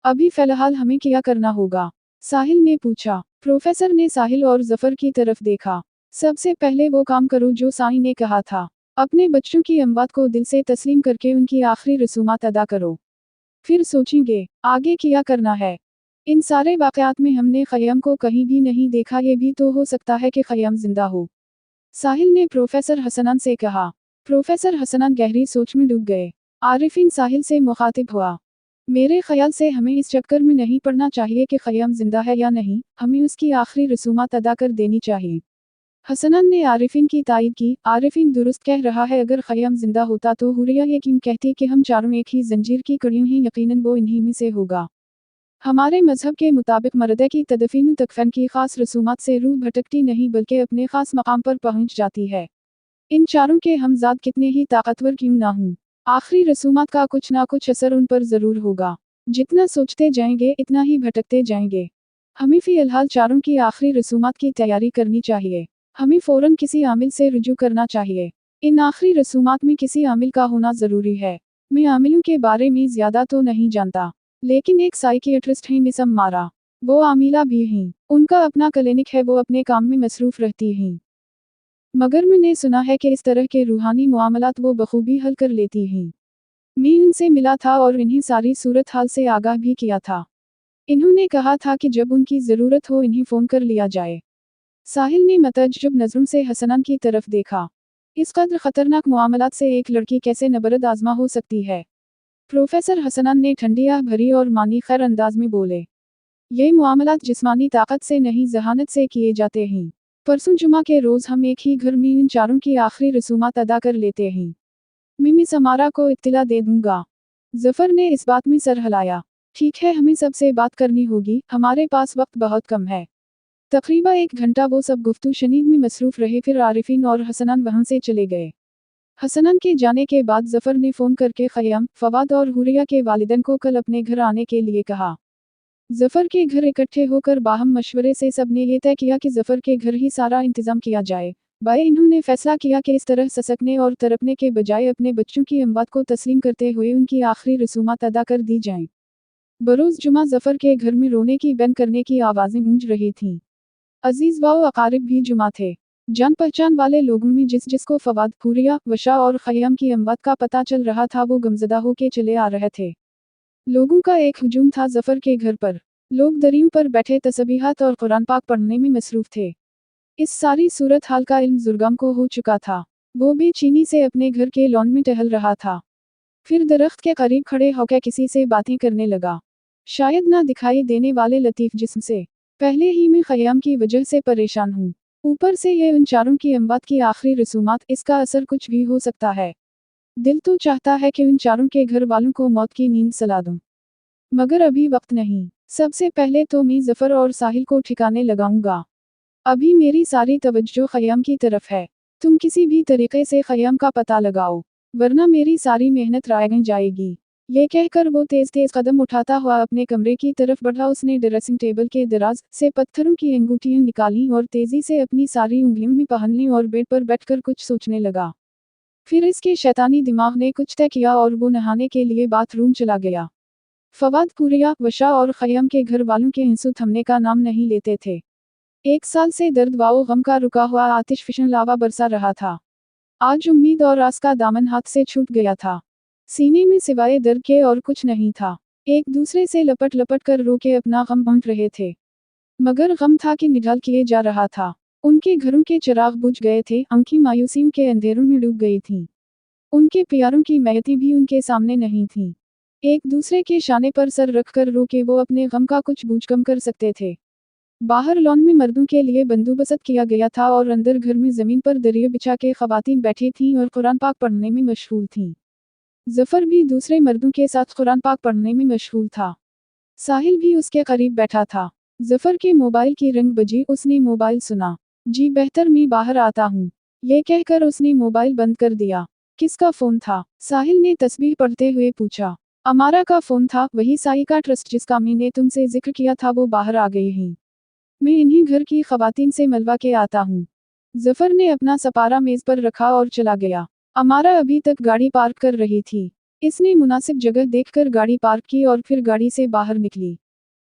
अभी फिलहाल हमें क्या करना होगा? साहिल ने पूछा। प्रोफेसर ने साहिल और जफर की तरफ देखा। सबसे पहले वो काम करो जो साईं ने कहा था। अपने बच्चों की अमवात को दिल से तस्लीम करके उनकी आखिरी रसूमात अदा करो। फिर सोचेंगे आगे क्या करना है। इन सारे वाकयात में हमने खय्याम को कहीं भी नहीं देखा, ये भी तो हो सकता है कि खय्याम जिंदा हो। साहिल ने प्रोफेसर हसनान से कहा। प्रोफेसर हसनान गहरी सोच में डूब गए। आरिफीन साहिल से मुखातिब हुआ। मेरे ख्याल से हमें इस चक्कर में नहीं पड़ना चाहिए कि खय्याम जिंदा है या नहीं, हमें उसकी आखिरी रसूमात अदा कर देनी चाहिए। हसनान ने आरिफीन की तायद की। आरिफीन दुरुस्त कह रहा है, अगर खय्याम जिंदा होता तो हुरिया ये क्यों कहती कि हम चारों एक ही जंजीर की कड़ियों हैं, यकीनन वो इन्हीं में से होगा। हमारे मजहब के मुताबिक मर्दे की तदफीन तकफन की खास रसूमात से रूह भटकती नहीं बल्कि अपने खास मकाम पर पहुंच जाती है। इन चारों के हमजाद कितने ही ताकतवर क्यों ना हों, आखिरी रसूमात का कुछ ना कुछ असर उन पर जरूर होगा। जितना सोचते जाएंगे इतना ही भटकते जाएंगे। हमें फिलहाल चारों की आखिरी रसूमात की तैयारी करनी चाहिए। हमें फौरन किसी आमिल से रुजू करना चाहिए। इन आखिरी रसूमात में किसी आमिल का होना जरूरी है। मैं आमिलों के बारे में ज्यादा तो नहीं जानता, लेकिन एक साइकियाट्रिस्ट हैं मिस अम्मारा। वो आमिला भी हैं। उनका अपना क्लिनिक है, वो अपने काम में मसरूफ रहती हैं। मगर मैंने सुना है कि इस तरह के रूहानी मामलात वो बखूबी हल कर लेती हैं। मैं उनसे मिला था और इन्हें सारी सूरत हाल से आगाह भी किया था। इन्होंने कहा था कि जब उनकी ज़रूरत हो इन्हें फ़ोन कर लिया जाए। साहिल ने मतअज्जब नज़रों से हसनान की तरफ देखा। इस कदर ख़तरनाक मामलात से एक लड़की कैसे नबरद आज़मा हो सकती है? प्रोफेसर हसनान ने ठंडियाह भरी और मानी खैर अंदाज में बोले। ये मामलात जिस्मानी ताकत से नहीं जहानत से किए जाते हैं। परसों जुमा के रोज़ हम एक ही घर में इन चारों की आखिरी रसूमात अदा कर लेते हैं। मैं मिस अमारा को इत्तिला दे दूंगा। जफर ने इस बात में सर हिलाया। ठीक है, हमें सबसे बात करनी होगी, हमारे पास वक्त बहुत कम है। तकरीबन 1 घंटा वो सब गुफ्तगू शनीद में मसरूफ रहे, फिर आरिफीन और हसनान वहां से चले गए। हसनान के जाने के बाद जफर ने फ़ोन करके खय्याम, फवाद और हुरिया के वालिदैन को कल अपने घर आने के लिए कहा। जफर के घर इकट्ठे होकर बाहम मशवरे से सब ने यह तय किया कि जफर के घर ही सारा इंतजाम किया जाए। बाय इन्होंने फैसला किया कि इस तरह ससकने और तरपने के बजाय अपने बच्चों की अमवात को तस्लीम करते हुए उनकी आखिरी रसूमात अदा कर दी जाएं। बरोज़ जुमा जफर के घर में रोने की बैन करने की आवाज़ें गूंज रही थीं। अजीज व अकारिब भी जुमा थे। जान पहचान वाले लोगों में जिसको फवाद, हुरिया, वशा और खय्याम की अमवात का पता चल रहा था वो गमजदा होके चले आ रहे थे। लोगों का एक हुजूम था जफर के घर पर। लोग दरियों पर बैठे तस्बीहात और कुरान पाक पढ़ने में मसरूफ थे। इस सारी सूरत हाल का इल्म जुर्गाम को हो चुका था। वो बेचैनी से अपने घर के लॉन में टहल रहा था। फिर दरख्त के करीब खड़े होकर किसी से बातें करने लगा। शायद ना दिखाई देने वाले लतीफ जिस्म से। पहले ही मैं खय्याम की वजह से परेशान हूँ, ऊपर से ये उन चारों की अमवात की आखिरी रसूमात, इसका असर कुछ भी हो सकता है। दिल तो चाहता है कि उन चारों के घर वालों को मौत की नींद सला दूं, मगर अभी वक्त नहीं। सबसे पहले तो मैं जफर और साहिल को ठिकाने लगाऊंगा। अभी मेरी सारी तवज्जो खय्याम की तरफ है। तुम किसी भी तरीके से खय्याम का पता लगाओ, वरना मेरी सारी मेहनत राय जाएगी। ये कहकर वो तेज तेज कदम उठाता हुआ अपने कमरे की तरफ बढ़ा। उसने ड्रेसिंग टेबल के दराज से पत्थरों की अंगूठियां निकाली और तेजी से अपनी सारी उंगलियों में पहनने और बेड पर बैठकर कुछ सोचने लगा। फिर इसके शैतानी दिमाग ने कुछ तय किया और वो नहाने के लिए बाथरूम चला गया। फवाद, हुरिया, वशा और खय्याम के घर वालों के आंसू थमने का नाम नहीं लेते थे। 1 साल से दर्द व गम का रुका हुआ आतिश फिशन लावा बरसा रहा था। आज उम्मीद और आस का दामन हाथ से छूट गया था। सीने में सिवाय दर्द के और कुछ नहीं था। एक दूसरे से लपट लपट कर रो के अपना गम बांट रहे थे, मगर गम था कि निढाल किए जा रहा था। उनके घरों के चिराग बुझ गए थे, आंखें मायूसियों के अंधेरों में डूब गई थीं। उनके प्यारों की मैयतें भी उनके सामने नहीं थीं। एक दूसरे के शाने पर सर रखकर रो के वो अपने गम का कुछ बोझ कम कर सकते थे। बाहर लॉन में मर्दों के लिए बंदोबस्त किया गया था और अंदर घर में जमीन पर दरिया बिछा के खवातीन बैठी थीं और कुरान पाक पढ़ने में मशगूल थीं। जफर भी दूसरे मर्दों के साथ कुरान पाक पढ़ने में मशगूल था। साहिल भी उसके करीब बैठा था। जफर के मोबाइल की रिंग बजी। उसने मोबाइल सुना। जी बेहतर, मैं बाहर आता हूँ, ये कहकर उसने मोबाइल बंद कर दिया। किसका फोन था? साहिल ने तस्बीह पढ़ते हुए पूछा। अमारा का फोन था, वही साइकियाट्रिस्ट जिसका मैंने तुमसे जिक्र किया था, वो बाहर आ गई हैं। मैं इन्हीं घर की खवातीन से मिलवा के आता हूँ। जफर ने अपना सपारा मेज पर रखा और चला गया। अमारा अभी तक गाड़ी पार्क कर रही थी। اس نے مناسب جگہ دیکھ کر گاڑی پارک کی اور پھر گاڑی سے باہر نکلی۔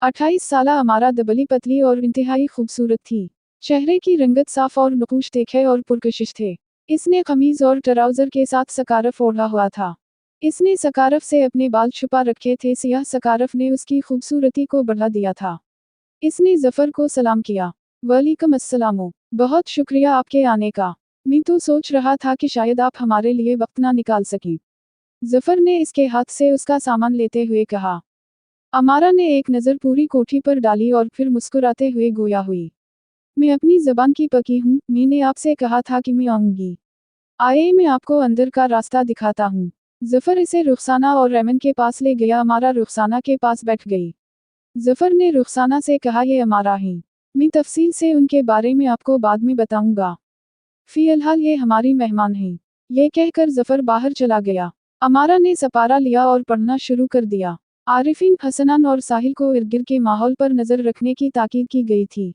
28 سالہ امارا دبلی پتلی اور انتہائی خوبصورت تھی۔ چہرے کی رنگت صاف اور نقوش دیکھے اور پرکشش تھے۔ اس نے قمیض اور ٹراؤزر کے ساتھ سکارف اوڑھا ہوا تھا۔ اس نے سکارف سے اپنے بال چھپا رکھے تھے، سیاہ سکارف نے اس کی خوبصورتی کو بڑھا دیا تھا۔ اس نے ظفر کو سلام کیا۔ وعلیکم السلام، بہت شکریہ آپ کے آنے کا۔ میں تو سوچ رہا تھا کہ شاید آپ ہمارے لیے وقت نہ نکال سکیں۔ ظفر نے اس کے ہاتھ سے اس کا سامان لیتے ہوئے کہا۔ امارا نے ایک نظر پوری کوٹھی پر ڈالی اور پھر مسکراتے ہوئے گویا ہوئی۔ میں اپنی زبان کی پکی ہوں، میں نے آپ سے کہا تھا کہ میں آؤں گی۔ آئے میں آپ کو اندر کا راستہ دکھاتا ہوں۔ ظفر اسے رخسانہ اور ریمن کے پاس لے گیا۔ امارا رخسانہ کے پاس بیٹھ گئی۔ ظفر نے رخسانہ سے کہا، یہ امارا ہیں، میں تفصیل سے ان کے بارے میں آپ کو بعد میں بتاؤں گا، فی الحال یہ ہماری مہمان ہیں۔ یہ کہہ کر ظفر باہر چلا گیا۔ امارا نے سپارہ لیا اور پڑھنا شروع کر دیا۔ عارفین، حسنان اور ساحل کو ارد گرد کے ماحول پر نظر رکھنے کی تاکید کی گئی تھی۔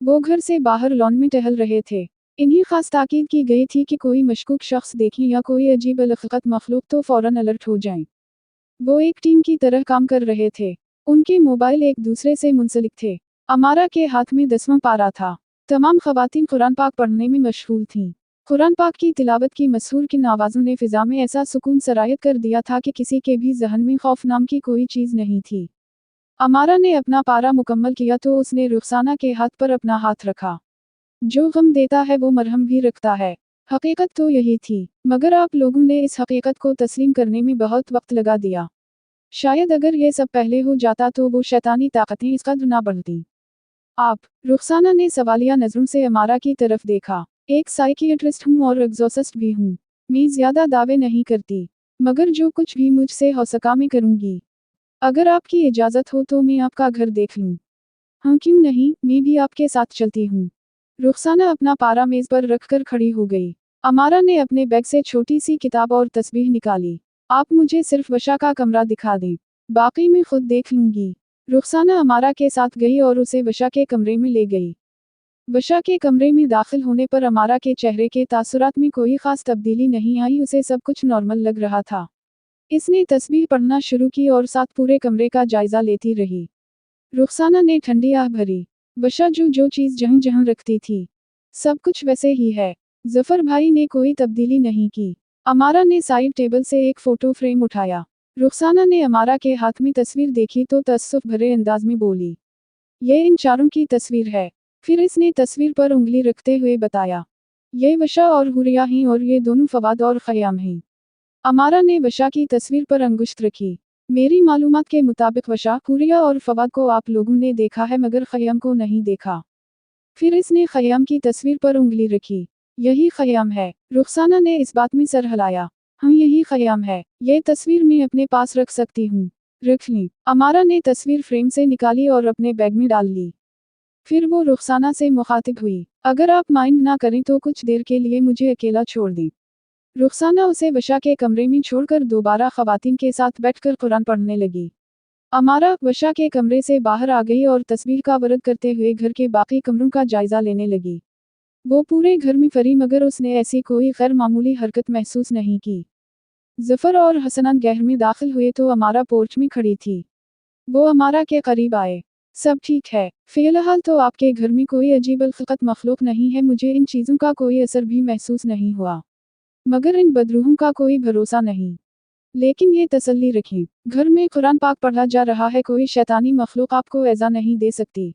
وہ گھر سے باہر لان میں ٹہل رہے تھے۔ انہیں خاص تاکید کی گئی تھی کہ کوئی مشکوک شخص دیکھیں یا کوئی عجیب الخلقت مخلوق تو فوراً الرٹ ہو جائیں۔ وہ ایک ٹیم کی طرح کام کر رہے تھے۔ ان کے موبائل ایک دوسرے سے منسلک تھے۔ امارا کے ہاتھ میں 10واں پارہ تھا۔ تمام خواتین قرآن پاک پڑھنے میں مشغول تھیں۔ قرآن پاک کی تلاوت کی مسحور کن آوازوں نے فضا میں ایسا سکون سرایت کر دیا تھا کہ کسی کے بھی ذہن میں خوف نام کی کوئی چیز نہیں تھی۔ امارا نے اپنا پارہ مکمل کیا تو اس نے رخسانہ کے ہاتھ پر اپنا ہاتھ رکھا۔ جو غم دیتا ہے وہ مرہم بھی رکھتا ہے۔ حقیقت تو یہی تھی، مگر آپ لوگوں نے اس حقیقت کو تسلیم کرنے میں بہت وقت لگا دیا۔ شاید اگر یہ سب پہلے ہو جاتا تو وہ شیطانی طاقتیں اس قدر نہ بڑھتیں۔ آپ، رخسانہ نے سوالیہ نظروں سے امارا کی طرف دیکھا۔ ایک سائیکیٹرسٹ ہوں اور ایگزورسسٹ بھی ہوں۔ میں زیادہ دعوے نہیں کرتی، مگر جو کچھ بھی مجھ سے ہو سکا میں کروں گی۔ اگر آپ کی اجازت ہو تو میں آپ کا گھر دیکھ لوں۔ ہاں کیوں نہیں، میں بھی آپ کے ساتھ چلتی ہوں۔ رخسانہ اپنا پارہ میز پر رکھ کر کھڑی ہو گئی۔ امارا نے اپنے بیگ سے چھوٹی سی کتاب اور تسبیح نکالی۔ آپ مجھے صرف وشا کا کمرہ دکھا دیں، باقی میں خود دیکھ لوں گی۔ رخسانہ امارا کے ساتھ گئی اور اسے وشا کے کمرے میں لے گئی۔ وشا کے کمرے میں داخل ہونے پر امارا کے چہرے کے تاثرات میں کوئی خاص تبدیلی نہیں آئی، اسے سب کچھ نارمل لگ رہا تھا۔ اس نے تسبیح پڑھنا شروع کی اور ساتھ پورے کمرے کا جائزہ لیتی رہی۔ رخسانہ نے ٹھنڈی آہ بھری۔ وشا جو چیز جہاں جہاں رکھتی تھی، سب کچھ ویسے ہی ہے۔ ظفر بھائی نے کوئی تبدیلی نہیں کی۔ امارا نے سائیڈ ٹیبل سے ایک فوٹو فریم اٹھایا۔ رخسانہ نے امارا کے ہاتھ میں تصویر دیکھی تو تأسف بھرے انداز میں بولی، یہ ان چاروں کی تصویر ہے۔ پھر اس نے تصویر پر انگلی رکھتے ہوئے بتایا، یہ وشا اور حوریہ ہیں اور یہ دونوں فواد اور خیام ہیں۔ امارا نے وشا کی تصویر پر انگشت رکھی۔ میری معلومات کے مطابق وشا، حوریہ اور فواد کو آپ لوگوں نے دیکھا ہے مگر خیام کو نہیں دیکھا۔ پھر اس نے خیام کی تصویر پر انگلی رکھی۔ یہی خیام ہے۔ رخسانہ نے اس بات میں سر ہلایا۔ ہاں یہی خیام ہے۔ یہ تصویر میں اپنے پاس رکھ سکتی ہوں۔ رکھ لیں۔ امارا نے تصویر فریم سے نکالی اور اپنے بیگ میں ڈال لی۔ پھر وہ رخسانہ سے مخاطب ہوئی، اگر آپ مائنڈ نہ کریں تو کچھ دیر کے لیے مجھے اکیلا چھوڑ دیں۔ رخسانہ اسے وشا کے کمرے میں چھوڑ کر دوبارہ خواتین کے ساتھ بیٹھ کر قرآن پڑھنے لگی۔ امارا وشا کے کمرے سے باہر آ گئی اور تسبیح کا ورد کرتے ہوئے گھر کے باقی کمروں کا جائزہ لینے لگی۔ وہ پورے گھر میں پھری مگر اس نے ایسی کوئی غیر معمولی حرکت محسوس نہیں کی۔ ظفر اور حسنان گھر میں داخل ہوئے تو امارا پورچ میں کھڑی تھی۔ وہ امارا کے قریب آئے۔ سب ٹھیک ہے؟ فی الحال تو آپ کے گھر میں کوئی عجیب الخلقت مخلوق نہیں ہے، مجھے ان چیزوں کا کوئی اثر بھی محسوس نہیں ہوا، مگر ان بدروحوں کا کوئی بھروسہ نہیں۔ لیکن یہ تسلی رکھیں، گھر میں قرآن پاک پڑھا جا رہا ہے، کوئی شیطانی مخلوق آپ کو ایذا نہیں دے سکتی۔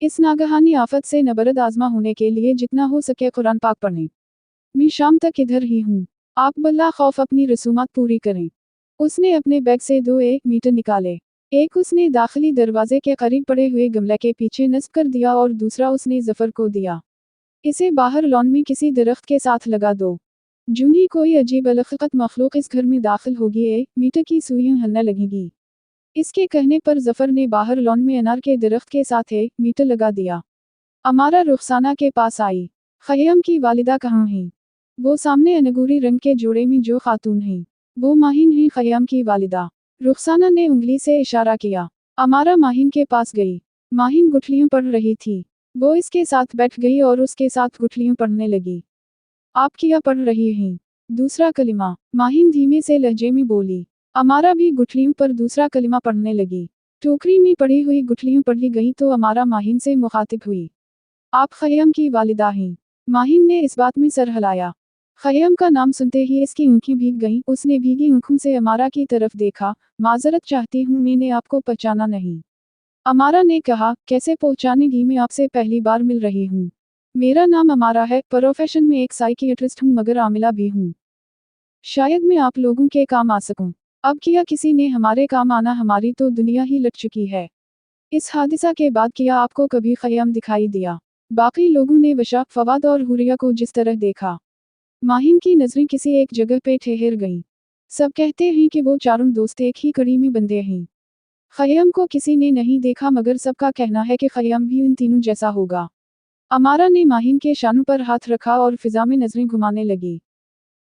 اس ناگہانی آفت سے نبرد آزما ہونے کے لیے جتنا ہو سکے قرآن پاک پڑھیں۔ میں شام تک ادھر ہی ہوں، آپ بلا خوف اپنی رسومات پوری کریں۔ اس نے اپنے بیگ سے 2 میٹر نکالے۔ ایک اس نے داخلی دروازے کے قریب پڑے ہوئے گملے کے پیچھے نصب کر دیا اور دوسرا اس نے ظفر کو دیا۔ اسے باہر لان میں کسی درخت کے ساتھ لگا دو۔ جوں ہی کوئی عجیب الخلقت مخلوق اس گھر میں داخل ہوگی 1 میٹر کی سوئیاں ہلنے لگیں گی۔ اس کے کہنے پر ظفر نے باہر لان میں انار کے درخت کے ساتھ 1 میٹر لگا دیا۔ امارا رخسانہ کے پاس آئی۔ خیام کی والدہ کہاں ہیں؟ وہ سامنے انگوری رنگ کے جوڑے میں جو خاتون ہیں، وہ ماہین ہیں خیام کی والدہ۔ رخسانہ نے انگلی سے اشارہ کیا۔ امارا ماہین کے پاس گئی۔ ماہین گٹھلیاں پڑھ رہی تھی۔ وہ اس کے ساتھ بیٹھ گئی اور اس کے ساتھ گٹھلیاں پڑھنے لگی۔ آپ کیا پڑھ رہی ہیں؟ दूसरा कलिमा। माहिन धीमे से लहजे में बोली। अमारा भी गुठलियों पर दूसरा कलिमा पढ़ने लगी। टोकरी में पड़ी हुई गुठलियों पढ़ी गई तो अमारा माहिन से मुखातिब हुई। आप खय्यम की वालिदा हैं। माहिन ने इस बात में सर हिलाया। खय्यम का नाम सुनते ही इसकी आंखें भीग गईं। उसने भीगी आंखों से अमारा की तरफ देखा। माजरत चाहती हूँ, मैंने आपको पहचाना नहीं। अमारा ने कहा, कैसे पहचानेगी, मैं आपसे पहली बार मिल रही हूँ। मेरा नाम अमारा है, प्रोफेशन में एक साइकियाट्रिस्ट हूँ मगर आमिला भी हूँ। शायद मैं आप लोगों के काम आ सकूं। अब किया किसी ने हमारे काम आना, हमारी तो दुनिया ही लट चुकी है। इस हादिसा के बाद किया आपको कभी खय्यम दिखाई दिया? बाकी लोगों ने वशा, फवाद और हुरिया को जिस तरह देखा, माहिन की नजरें किसी एक जगह पे ठहर गईं। सब कहते हैं कि वो चारों दोस्त एक ही कड़ी में बंधे हैं। खय्यम को किसी ने नहीं देखा मगर सबका कहना है कि खय्यम भी उन तीनों जैसा होगा। अमारा ने माहिन के शानों पर हाथ रखा और फिजा में नजरें घुमाने लगी।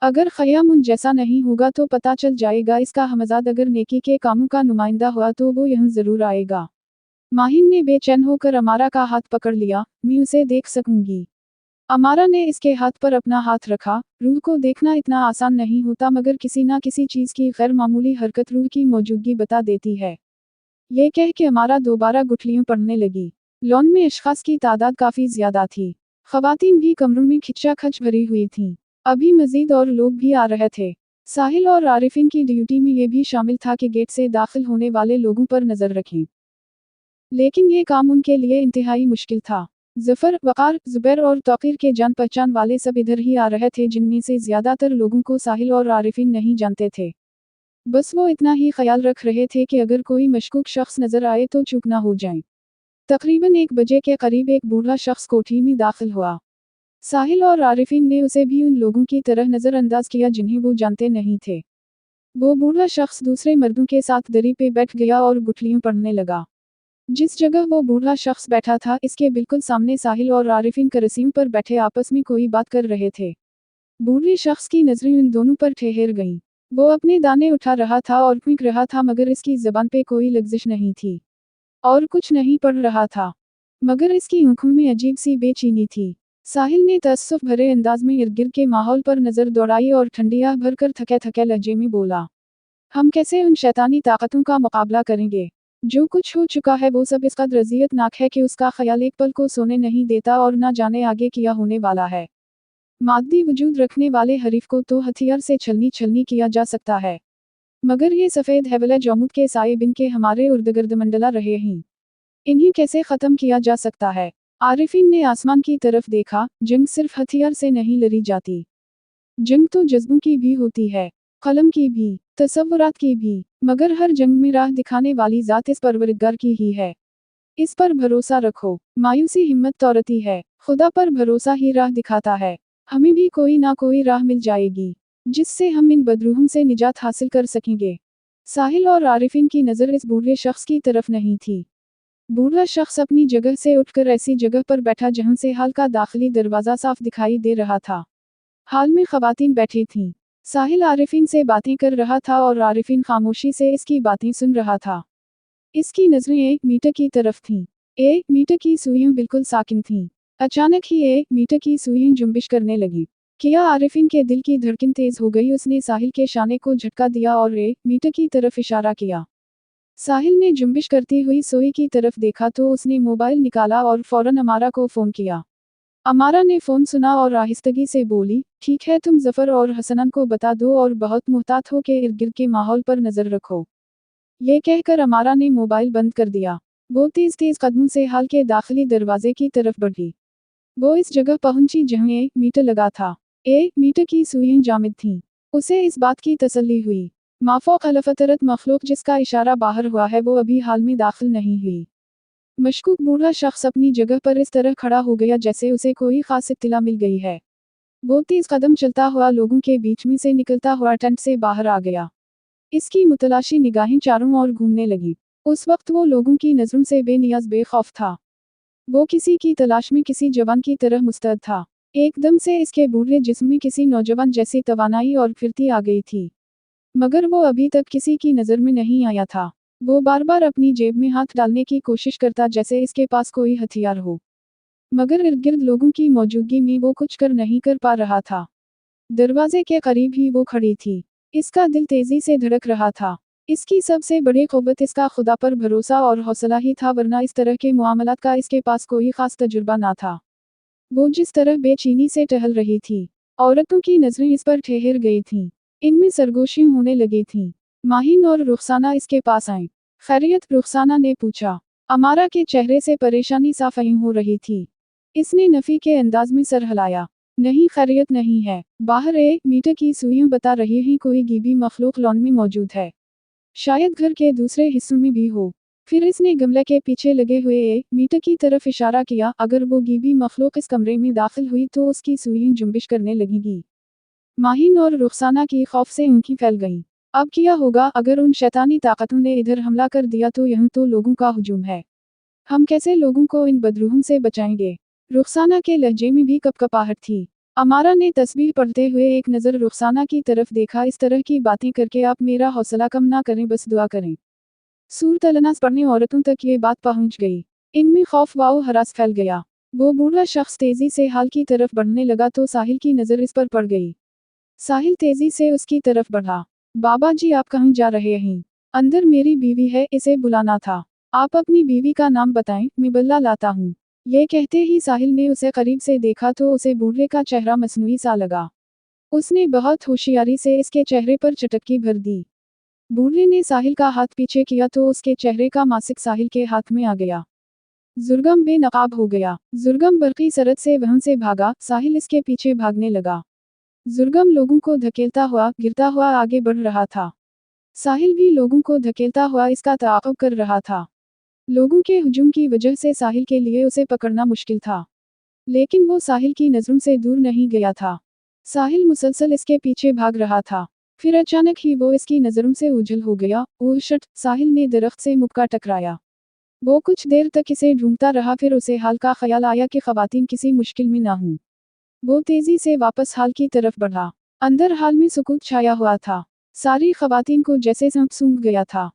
अगर खय्यम उन जैसा नहीं होगा तो पता चल जाएगा इसका हमजाद अगर नेकी के कामों का नुमाइंदा हुआ तो वो यहाँ जरूर आएगा। माहिन ने बेचैन होकर अमारा का हाथ पकड़ लिया। मैं उसे देख सकूंगी। अमारा ने इसके हाथ पर अपना हाथ रखा। रूह को देखना इतना आसान नहीं होता मगर किसी ना किसी चीज की गैर मामूली हरकत रूह की मौजूदगी बता देती है। ये कह के अमारा दोबारा गुठलियों पढ़ने लगी। लॉन में अशखास की तादाद काफी ज्यादा थी। खवातीन भी कमरों में खिच्चाखच भरी हुई थीं। अभी मजीद और लोग भी आ रहे थे। साहिल और आरिफिन की ड्यूटी में ये भी शामिल था कि गेट से दाखिल होने वाले लोगों पर नजर रखें। लेकिन ये काम उनके लिए इंतहाई मुश्किल था। जफर, वकार, जुबैर और तौकीर के जान पहचान वाले सब इधर ही आ रहे थे जिनमें से ज्यादातर लोगों को साहिल और आरिफिन नहीं जानते थे। बस वो इतना ही ख्याल रख रहे थे कि अगर कोई मशकूक शख्स नजर आए तो चूक ना हो जाए। तकरीबन 1 बजे के करीब एक बूढ़ा शख्स कोठी में दाखिल हुआ। साहिल और आरिफिन ने उसे भी उन लोगों की तरह नजरअंदाज किया जिन्हें वो जानते नहीं थे। वो बूढ़ा शख्स दूसरे मर्दों के साथ दरी पे बैठ गया और गुठलियों पढ़ने लगा। जिस जगह वो बूढ़ा शख्स बैठा था इसके बिल्कुल सामने साहिल और आरिफिन करसियों पर बैठे आपस में कोई बात कर रहे थे। बूढ़े शख्स की नजरें उन दोनों पर ठहर गईं। वो अपने दाने उठा रहा था और फींक रहा था मगर इसकी जबान पे कोई लग्जिश नहीं थी और कुछ नहीं पढ़ रहा था मगर इसकी आंखों में अजीब सी बेचैनी थी। साहिल ने तअस्सुफ भरे अंदाज में इर्द गिर्द के माहौल पर नजर दौड़ाई और ठंडिया भरकर थके थके लहजे में बोला, हम कैसे उन शैतानी ताकतों का मुकाबला करेंगे? जो कुछ हो चुका है वो सब इस कदर अज़ियतनाक है कि उसका ख्याल एक पल को सोने नहीं देता और ना जाने आगे क्या होने वाला है। मादी वजूद रखने वाले हरीफ को तो हथियार से छलनी छलनी किया जा सकता है मगर ये सफ़ेद हैवला जौमुद के साए बिन के हमारे उर्दगर्द मंडला रहे हैं। इन्हें कैसे ख़त्म किया जा सकता है? आरिफिन ने आसमान की तरफ देखा। जंग सिर्फ हथियार से नहीं लड़ी जाती। जंग तो जज्बों की भी होती है, कलम की भी, तसव्वुरात की भी, मगर हर जंग में राह दिखाने वाली ज़ात इस परवरदिगार की ही है। इस पर भरोसा रखो। मायूसी हिम्मत तौरती है, खुदा पर भरोसा ही राह दिखाता है। हमें भी कोई ना कोई राह मिल जाएगी जिससे हम इन बदरूहों से निजात हासिल कर सकेंगे। साहिल और आरिफिन की नज़र इस बूढ़े शख्स की तरफ नहीं थी। बूढ़ा शख्स अपनी जगह से उठकर ऐसी जगह पर बैठा जहां से हाल का दाखिली दरवाज़ा साफ दिखाई दे रहा था। हाल में खवातीन बैठी थीं। साहिल आरिफिन से बातें कर रहा था और आरिफिन खामोशी से इसकी बातें सुन रहा था। इसकी नजरें 1 मीटर की तरफ थीं। 1 मीटर की सुइयां बिल्कुल साकिन थीं। अचानक ही 1 मीटर की सुइयां जुंबिश करने लगी। किया आरिफिन के दिल की धड़कन तेज हो गई। उसने साहिल के शाने को झटका दिया और 1 मीटर की तरफ इशारा किया। साहिल ने जुंबिश करती हुई सुई की तरफ देखा तो उसने मोबाइल निकाला और फौरन अमारा को फोन किया। अमारा ने फोन सुना और आहिस्तगी से बोली, ठीक है, तुम जफर और हसनन को बता दो और बहुत मुहतात हो के इर्द गिर्द के माहौल पर नजर रखो। ये कहकर अमारा ने मोबाइल बंद कर दिया। वो तेज तेज कदमों से हाल के दाखिली दरवाजे की तरफ बढ़ी। वो इस जगह पहुंची जहां 1 मीटर लगा था। 1 मीटर की सुइयां जामिद थीं। उसे इस बात की तसल्ली हुई, माफौक अलफतरत मखलूक जिसका इशारा बाहर हुआ है वो अभी हाल में दाखिल नहीं हुई। मशकूक बूढ़ा शख्स अपनी जगह पर इस तरह खड़ा हो गया जैसे उसे कोई खास इत्तिला मिल गई है। वो तेज कदम चलता हुआ लोगों के बीच में से निकलता हुआ टेंट से बाहर आ गया। इसकी मुतलाशी निगाहें चारों ओर घूमने लगी। उस वक्त वो लोगों की नजरों से बेनियाज बेखौफ था। वो किसी की तलाश में किसी जवान की तरह मुस्तैद था। एकदम से इसके बूढ़े जिस्म में किसी नौजवान जैसी तवानाई और फिरती आ गई थी मगर वो अभी तक किसी की नज़र में नहीं आया था। वो बार बार अपनी जेब में हाथ डालने की कोशिश करता जैसे इसके पास कोई हथियार हो मगर इर्द गिर्द लोगों की मौजूदगी में वो कुछ कर नहीं कर पा रहा था। दरवाजे के करीब ही वो खड़ी थी। इसका दिल तेजी से धड़क रहा था। इसकी सबसे बड़ी क़ुव्वत इसका खुदा पर भरोसा और हौसला ही था, वरना इस तरह के मुआमलात का इसके पास कोई ख़ास तजुर्बा ना था। वो जिस तरह बेचैनी से टहल रही थी, औरतों की नज़रें इस पर ठहर गई थीं। इनमें सरगोशी होने लगी थी। माहिन और रुखसाना इसके पास आए। खैरियत? रुखसाना ने पूछा। अमारा के चेहरे से परेशानी साफ फ़हीम हो रही थी। इसने नफ़ी के अंदाज में सर हिलाया। नहीं, खैरियत नहीं है। बाहर 1 मीटर की सुइयां बता रही हैं कोई गीबी मखलूक लॉन में मौजूद है। शायद घर के दूसरे हिस्सों में भी हो। फिर इसने गमले के पीछे लगे हुए 1 मीटर की तरफ इशारा किया। अगर वो गीबी मखलूक इस कमरे में दाखिल हुई तो उसकी सुइयां जुंबिश करने लगेंगी। माहिन और रुखसाना की खौफ से आंखें फैल गईं। अब क्या होगा अगर उन शैतानी ताकतों ने इधर हमला कर दिया तो यहाँ तो लोगों का हुजूम है। हम कैसे लोगों को इन बदरूहों से बचाएंगे? रुखसाना के लहजे में भी कपकपाहट थी। अमारा ने तस्बीह पढ़ते हुए एक नज़र रुखसाना की तरफ देखा। इस तरह की बातें करके आप मेरा हौसला कम ना करें, बस दुआ करें। सूरत अल-नस पढ़ने औरतों तक ये बात पहुंच गई। इनमें खौफ व हरास फैल गया। वो बूढ़ा शख्स तेजी से हाल की तरफ बढ़ने लगा तो साहिल की नज़र इस पर पड़ गई। साहिल तेजी से उसकी तरफ बढ़ा। बाबा जी, आप कहाँ जा रहे हैं? अंदर मेरी बीवी है, इसे बुलाना था। आप अपनी बीवी का नाम बताएं, मैं बल्ला लाता हूँ। ये कहते ही साहिल ने उसे करीब से देखा तो उसे बूढ़े का चेहरा मसनूई सा लगा। उसने बहुत होशियारी से इसके चेहरे पर चटक्की भर दी। बूढ़े ने साहिल का हाथ पीछे किया तो उसके चेहरे का मासिक साहिल के हाथ में आ गया। जुर्गम बेनकाब हो गया। जुर्गम बरकी सरत से वहां से भागा। साहिल इसके पीछे भागने लगा। जुर्गम लोगों को धकेलता हुआ, गिरता हुआ आगे बढ़ रहा था। साहिल भी लोगों को धकेलता हुआ इसका ताक़ुब कर रहा था। लोगों के हुजूम की वजह से साहिल के लिए उसे पकड़ना मुश्किल था। लेकिन वो साहिल की नज़रों से दूर नहीं गया था। साहिल मुसलसल इसके पीछे भाग रहा था। फिर अचानक ही वो इसकी नज़रों से ओझल हो गया। Oh shit! साहिल ने दरख्त से मुक्का टकराया। वो कुछ देर तक इसे ढूंढता रहा, फिर उसे हाल का ख्याल आया कि ख़वातीन किसी मुश्किल में ना हों। वो तेज़ी से वापस हाल की तरफ बढ़ा। अंदर हाल में सुकूत छाया हुआ था। सारी ख़वातीन को जैसे सांप सूंघ गया था।